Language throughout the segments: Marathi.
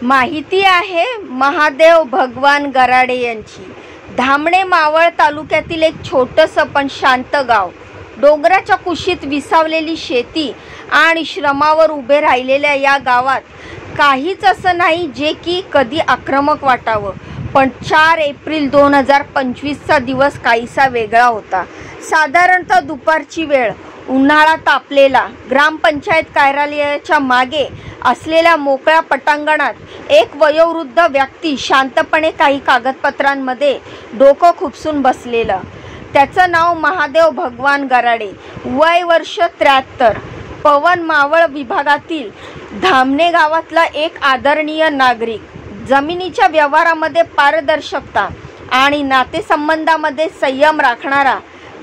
माहिती आहे महादेव भगवान गराडे यांची। धामणे मावळ तालुक्यातील एक छोटंसं पण शांत गाव, डोंगराच्या कुशीत विसावलेली शेती आणि श्रमावर उभे राहिलेल्या या गावात काहीच असं नाही जे की कधी आक्रमक वाटावं। पण 4 एप्रिल 2025चा दिवस काहीसा वेगळा होता। साधारणतः दुपारची वेळ, उन्हाळा तापलेला, ग्रामपंचायत कार्यालयाच्या मागे असलेल्या मोकळ्या पटांगणात एक वयोवृद्ध व्यक्ती शांतपणे काही कागदपत्रांमध्ये डोकं खुपसून बसलेला। त्याचं नाव महादेव भगवान गराडे, वय वर्ष 73, पवन मावळ विभागातील धामणे गावातला एक आदरणीय नागरिक। जमिनीच्या व्यवहारामध्ये पारदर्शकता आणि नातेसंबंधामध्ये संयम राखणारा,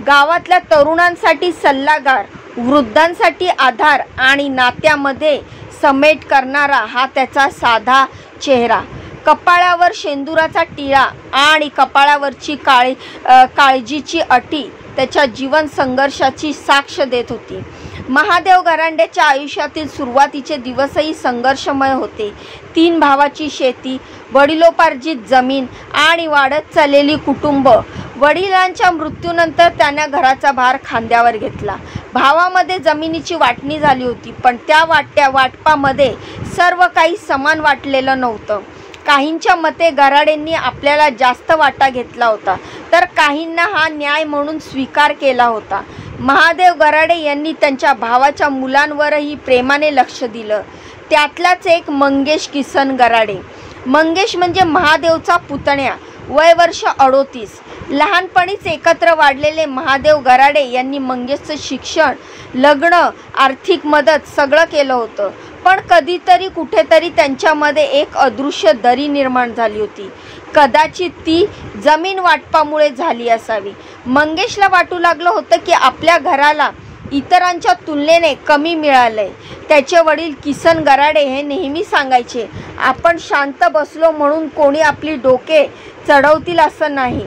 गावातल्या तरुणांसाठी सल्लागार, वृद्धांसाठी आधार आणि नात्यामध्ये समेट करणारा हा त्याचा साधा चेहरा। कपाळावर शेंदुराचा टिळा आणि कपाळावरची काळजीची अटी त्याच्या जीवन संघर्षाची साक्ष देत होती। महादेव गराडेच्या आयुष्यातील सुरुवातीचे दिवसही संघर्षमय होते। 3 भावाची शेती, वडिलोपार्जित जमीन आणि वाढत चाललेली कुटुंब। वडिलांच्या मृत्यूनंतर त्याने घराचा भार खांद्यावर घेतला। भावामध्ये जमिनीची वाटणी झाली होती, पण त्या वाटपामध्ये सर्व काही समान वाटलेलं नव्हतं। काहींच्या मते गराडेंनी आपल्याला जास्त वाटा घेतला होता, तर काहींना हा न्याय म्हणून स्वीकार केला होता। महादेव गराडे यांनी त्यांच्या भावाच्या मुलांवरही प्रेमाने लक्ष दिलं। त्यातलाच एक मंगेश किसन गराडे। मंगेश म्हणजे महादेवचा पुतण्या, वय वर्ष 38। लहानपणीच एकत्र वाढलेले महादेव गराडे यांनी मंगेशचं शिक्षण, लग्न, आर्थिक मदत सगळं केलं होतं। पण कधीतरी कुठेतरी त्यांच्यामध्ये एक अदृश्य दरी निर्माण झाली होती। कदाचित ती जमीन वाटपामुळे झाली असावी। मंगेशला वाटू लागलं होतं की आपल्या घराला इतरांच्या तुलनेने कमी मिळालंय। त्याचे वडील किसन गराडे हे नेहमी सांगायचे, आपण शांत बसलो म्हणून कोणी आपली डोके चढवतील असं नाही।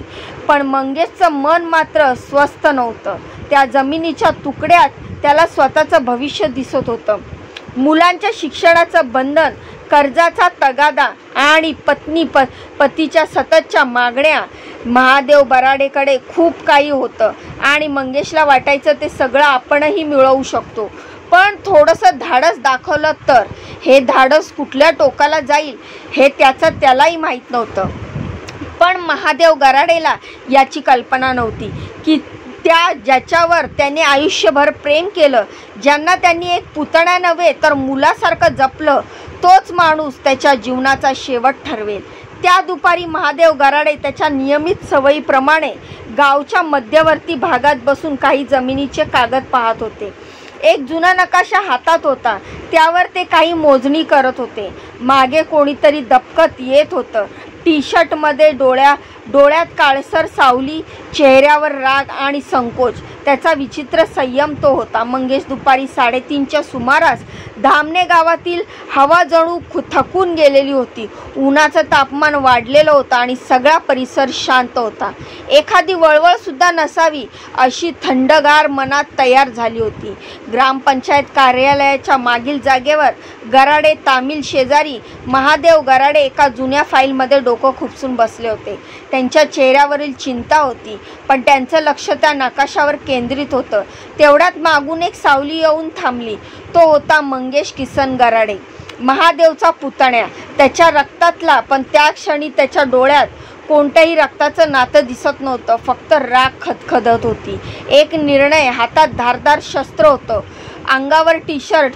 पण मंगेशचं मन मात्र स्वस्थ नव्हतं। त्या जमिनीच्या तुकड्यात त्याला स्वतःचं भविष्य दिसत होतं। मुलांच्या शिक्षणाचं बंधन, कर्जाचा तगादा आणि पतीच्या सततच्या मागण्या। महादेव गराडेकडे खूप काही होतं आणि मंगेशला वाटायचं ते सगळं आपणही मिळवू शकतो, पण थोडंसं धाडस दाखवलं तर। हे धाडस कुठल्या टोकाला जाईल हे त्यालाही माहीत नव्हतं। पण महादेव गराडेला याची कल्पना नव्हती की ज्याच्यावर त्याने आयुष्यभर प्रेम केलं, ज्यांना त्यांनी एक पुतण्या नव्हे तर मुलासारखं जपलं, तोच माणूस त्याच्या जीवनाचा शेवट ठरवेल। त्या दुपारी महादेव गराडे त्याच्या नियमित सवयीप्रमाणे गावच्या मध्यवर्ती भागात बसून काही जमिनीचे कागद पाहत होते। एक जुना नकाशा हातात होता, त्यावर ते काही मोजणी करत होते। मागे कोणीतरी दबकत येत होतं। टी-शर्टमध्ये डोळ्यात काळसर सावली, चेहऱ्यावर राग आणि संकोच। त्याचा विचित्र संयम तो होता। मंगेश दुपारी 3:30च्या सुमारास धामणे गावातील हवा जणू थकून गेलेली होती। उन्हाचं तापमान वाढलेलं होतं आणि सगळा परिसर शांत होता। एखादी वळवळ सुद्धा नसावी अशी थंडगार मनात तयार झाली होती। ग्रामपंचायत कार्यालयाच्या मागील जागेवर गराडे तामील शेजारी महादेव गराडे एका जुन्या फाईलमध्ये डोकं खुपसून बसले होते। त्यांच्या चेहऱ्यावरील चिंता होती, पण त्यांचं लक्ष त्या नकाशावर केंद्रित होतं। तेवढ्यात मागून एक सावली येऊन थांबली। तो होता मंगेश किसन गराडे, महादेवचा पुतण्या, त्याच्या रक्तातला। पण त्या क्षणी त्याच्या डोळ्यात कोणत्याही रक्ताचं नातं दिसत नव्हतं, फक्त राग खदखदत होती। एक निर्णय, हातात धारदार शस्त्र होतं, अंगावर टी-शर्ट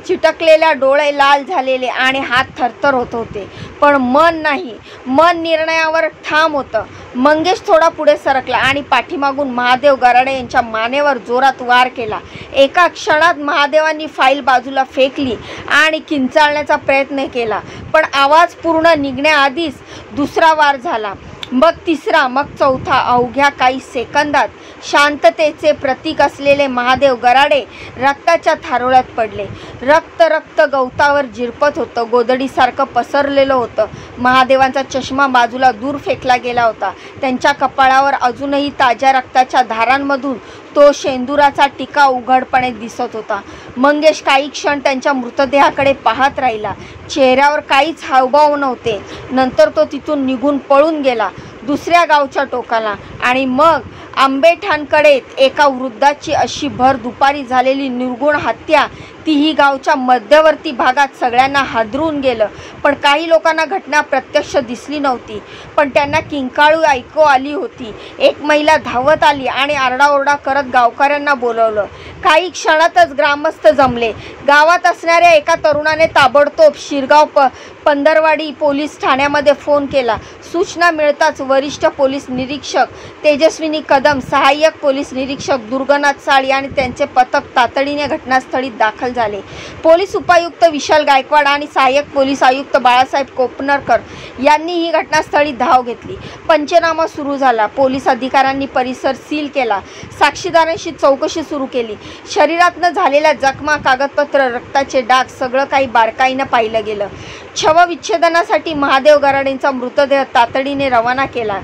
चिटकलेल्या, डोळे लाल झालेले आणि हात थरथर होत होते। पण मन नाही, मन निर्णयावर ठाम होतं। मंगेश थोडा पुढे सरकला आणि पाठीमागून महादेव गराडे यांच्या मानेवर जोरात वार केला। एका क्षणात महादेवांनी फाईल बाजूला फेकली आणि किंचाळण्याचा प्रयत्न केला, पण आवाज पूर्ण निघण्याआधीच दुसरा वार झाला, मग तिसरा, मग चौथा। अवघ्या काही सेकंदात शांततेचे प्रतीक असलेले महादेव गराडे रक्ताच्या थारोळ्यात पडले. रक्त रक्त गवतावर झिरपत होतं, गोधडीसारखं पसरलेलं होतं. महादेवांचा चष्मा बाजूला दूर फेकला गेला होता. त्यांच्या कपाळावर अजूनही ताज्या रक्ताच्या धारांमधून तो शेंदुराचा टिका उघडपणे दिसत होता. मंगेश काही क्षण त्यांच्या मृतदेहाकडे पाहत राहिला. चेहऱ्यावर काहीच हावभाव नव्हते. नंतर तो तिथून निघून पळून गेला दुसऱ्या गावच्या टोकाला. आणि मग आंबेठाणकडे एका वृद्धाची अशी भर दुपारी झालेली निर्गुण हत्या, तीही गावच्या मध्यवर्ती भागात सगळ्यांना हादरून गेलं. पण काही लोकांना घटना प्रत्यक्ष दिसली नव्हती, पण त्यांना किंकाळू ऐकू आली होती. एक महिला धावत आली आणि आरडाओरडा करत गावकऱ्यांना बोलवलं. काही क्षणातच ग्रामस्थ जमले. गावात असणाऱ्या एका तरुणाने ताबडतोब शिरगाव पंधरवाडी पोलीस ठाण्यामध्ये फोन केला. सूचना मिळताच वरिष्ठ पोलीस निरीक्षक तेजस्विनी कदम, सहाय्यक पोलीस निरीक्षक दुर्गनाथ साळी आणि त्यांचे पथक तातडीने घटनास्थळी दाखल झाले. पोलीस उपायुक्त विशाल गायकवाड आणि सहाय्यक पोलीस आयुक्त बाळासाहेब कोपनरकर यांनी ही घटनास्थळी धाव घेतली. पंचनामा सुरू झाला. पोलीस अधिकाऱ्यांनी परिसर सील केला. साक्षीदारांशी चौकशी सुरू केली. शरीरातनं झालेल्या जखमा, कागदपत्र, रक्ताचे डाग सगळं काही बारकाईनं पाहिलं गेलं. शवविच्छेदनासाठी महादेव गराडेंचा मृतदेह तातडीने रवाना केला.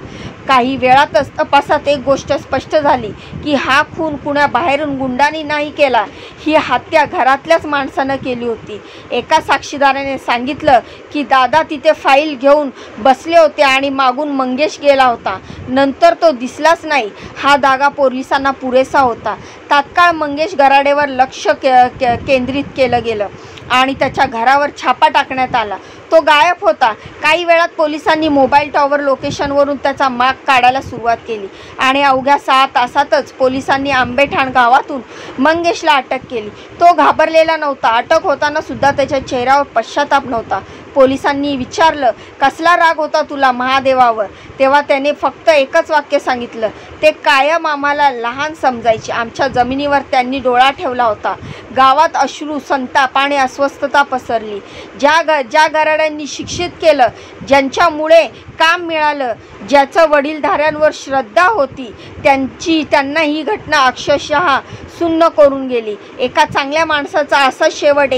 काही वेळातच तपासात एक गोष्ट स्पष्ट झाली की हा खून कुणा बाहेरून गुंडांनी नाही केला. ही हत्या घरातल्याच माणसानं केली होती. एका साक्षीदाराने सांगितलं की दादा तिथे फाईल घेऊन बसले होते आणि मागून मंगेश गेला होता. नंतर तो दिसलाच नाही. हा दागा पोलिसांना पुरेसा होता. तात्काळ मंगेश गराडेवर लक्ष केंद्रित केलं गेलं आणि त्याच्या घरावर छापा टाकण्यात आला. तो गायब होता. काही वेळात पोलिसांनी मोबाईल टॉवर लोकेशनवरून त्याचा माग काढायला सुरुवात केली आणि अवघ्या 6 तासातच पोलिसांनी आंबेठाण गावातून मंगेशला अटक केली. तो घाबरलेला नव्हता. अटक होताना सुद्धा त्याच्या चेहऱ्यावर पश्चाताप नव्हता. पोलिसांनी विचारलं, कसला राग होता तुला महादेवावर? तेव्हा त्याने फक्त एकच वाक्य सांगितलं, ते कायम आम्हाला लहान समजायचे. आमच्या जमिनीवर त्यांनी डोळा ठेवला होता. गावात अश्रू, संताप आणि अस्वस्थता पसरली. ज्या गराड्यांनी शिक्षित केलं, ज्यांच्यामुळे काम मिळालं, ज्याचं वडीलधाऱ्यांवर श्रद्धा होती, त्यांना ही घटना अक्षरशः सुन्न करून गेली. एका चांगल्या माणसाचा असा शेवट,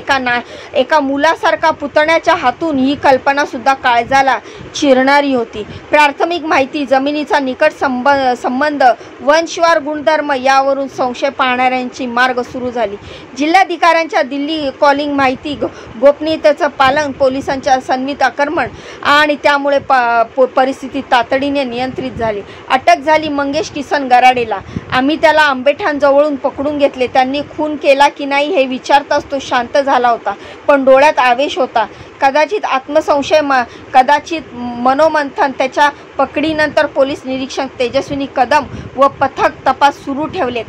एका मुलासारखा पुतण्याच्या हातून, ही कल्पनासुद्धा काळजाला चिरणारी होती. प्राथमिक माहिती, जमिनीचा निकट संबंध, वंशवार गुणधर्म यावरून संशय पाहणाऱ्यांची मार्ग सुरू झाली. जिल्हाधिकाऱ्यांच्या दिल्ली कॉलिंग, माहिती गोपनीयतेचं पालन, पोलिसांच्या सन्मित आक्रमण आणि त्यामुळे परिस्थिती तातडीने नियंत्रित झाली. अटक झाली मंगेश किसन गराडेला. आम्ही त्याला आंबेठाण जवळून पकडून घेतले. त्यांनी खून केला की नाही हे विचारताच तो शांत झाला होता, पण डोळ्यात आवेश होता. कदाचित आत्मसंशय, कदाचित मनोमंथन. त्याच्या पकडीनंतर पोलीस निरीक्षक तेजस्विनी कदम व पथक तपास सुरू ठेवले.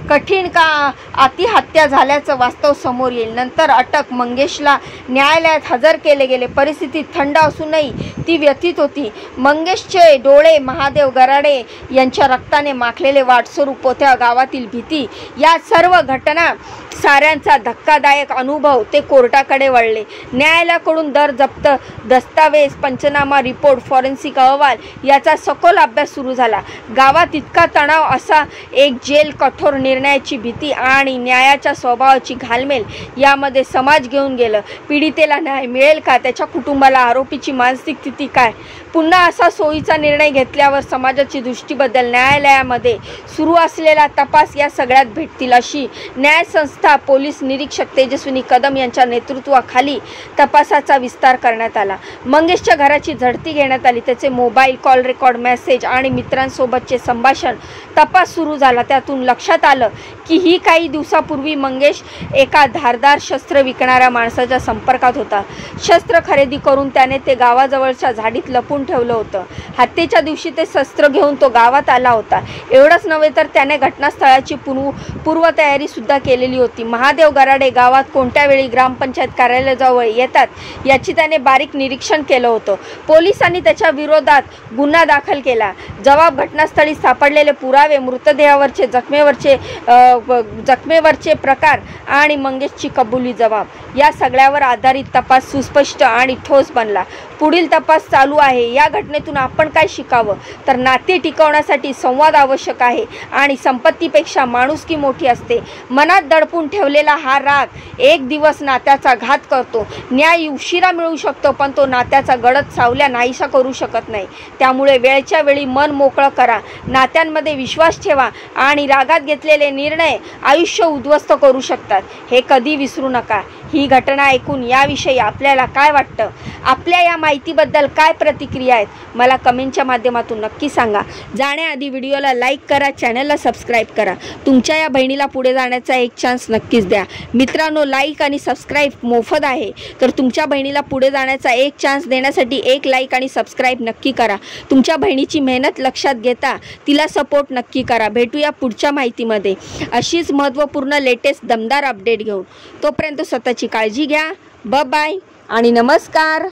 कठीण का अतिहत्या झाल्याचं वास्तव समोर येईल. नंतर अटक. मंगेशला न्यायालयात हजर केले गेले. परिस्थिती थंड असूनही ती व्यथित होती. मंगेशचे डोळे महादेव गराडे यांच्या रक्ताने माखलेले वाटस्वरूप, त्या गावातील भीती, या सर्व घटना, साऱ्यांचा धक्कादायक अनुभव, ते कोर्टाकडे वळले. न्यायालयाकडून दर जप्त, दस्तावेज, पंचनामा रिपोर्ट, फॉरेन्सिक अहवाल याचा सखोल अभ्यास सुरू झाला. गावात इतका तणाव, असा एक जेल, कठोर निर्णयाची भीती आणि न्यायाच्या स्वभावाची घालमेल यामध्ये समाज घेऊन गेलं. पीडितेला न्याय मिळेल का? त्याच्या कुटुंबाला आरोपीची मानसिक स्थिती काय? पुन्हा असा सोयीचा निर्णय घेतल्यावर समाजाची दृष्टी बदल, न्यायालयामध्ये सुरू असलेला तपास या सगळ्यात भेटतील अशी न्यायसंस्था पोलीस निरीक्षक तेजस्विनी कदम यांच्या नेतृत्वाखाली तपासाचा विस्तार करण्यात आला. मंगेशच्या घराची झडती घेण्यात आली. त्याचे मोबाईल, कॉल रेकॉर्ड, मेसेज आणि मित्रांसोबतचे संभाषण. तपास सुरू झाला. त्यातून लक्षात आलं की ही काही दिवसापूर्वी मंगेश एका धारदार शस्त्र विकणाऱ्या माणसाच्या संपर्कात होता. शस्त्र खरेदी करून त्याने ते गावाजवळच्या झाडीत लपून ठेवलं होतं. हत्येच्या दिवशी ते शस्त्र घेऊन तो गावात आला होता. एवढंच नव्हे तर त्याने घटनास्थळाची पूर्वतयारी सुद्धा केलेली होती. महादेव गराडे गावात कोणत्या वेळी ग्रामपंचायत कार्यालयाजवळ येतात याची त्याने बारीक निरीक्षण केलं होतं। पोलिसांनी त्याच्या विरोधात गुन्हा दाखल केला। जबाब घटनास्थळी सापडलेले पुरावे, मृतदेहावरचे जखमेवरचे प्रकार आणि मंगेशची कबुली जबाब या सगळ्यावर आधारित तपास सुस्पष्ट आणि ठोस बनला। पुढील तपास चालू आहे। या घटनेतून आपण काय शिकावं तर नाते टिकवण्यासाठी संवाद आवश्यक आहे आणि संपत्तीपेक्षा माणुसकी मोठी असते। मनात दडपून ठेवलेला हा राग एक दिवस नात्याचा घात करतो। न्याय उशिरा मिळू शकतो पण तो नात्याचा गडद सावल्या नाहीसा करू शकत नाही। त्यामुळे वेळच्या वेळी मन मोकळं करा, नात्यांमध्ये विश्वास ठेवा आणि रागात घेतलेले निर्णय आयुष्य उद्ध्वस्त करू शकतात हे कधी विसरू नका। ही घटना ऐकून याविषयी आपल्याला काय वाटतं? आपल्या या माहितीबद्दल काय प्रतिक्रिया आहेत मला कमेंटच्या माध्यमातून नक्की सांगा। जाण्याआधी व्हिडिओला लाईक करा, चॅनलला सबस्क्राईब करा। तुमच्या या बहिणीला पुढे जाण्याचा एक चान्स नक्कीच द्या। मित्रांनो, लाईक आणि सबस्क्राईब मोफत आहे, तर तुमच्या बहिणीला पुढे जाण्याचा एक चान्स देण्यासाठी एक लाईक आणि सबस्क्राईब नक्की करा। तुमच्या बहिणीची मेहनत लक्षात घेता तिला सपोर्ट नक्की करा। भेटूया पुढच्या माहितीमध्ये अशीच महत्त्वपूर्ण लेटेस्ट दमदार अपडेट घेऊन। तोपर्यंत स्वतःची काळजी घ्या। बाय आणि नमस्कार।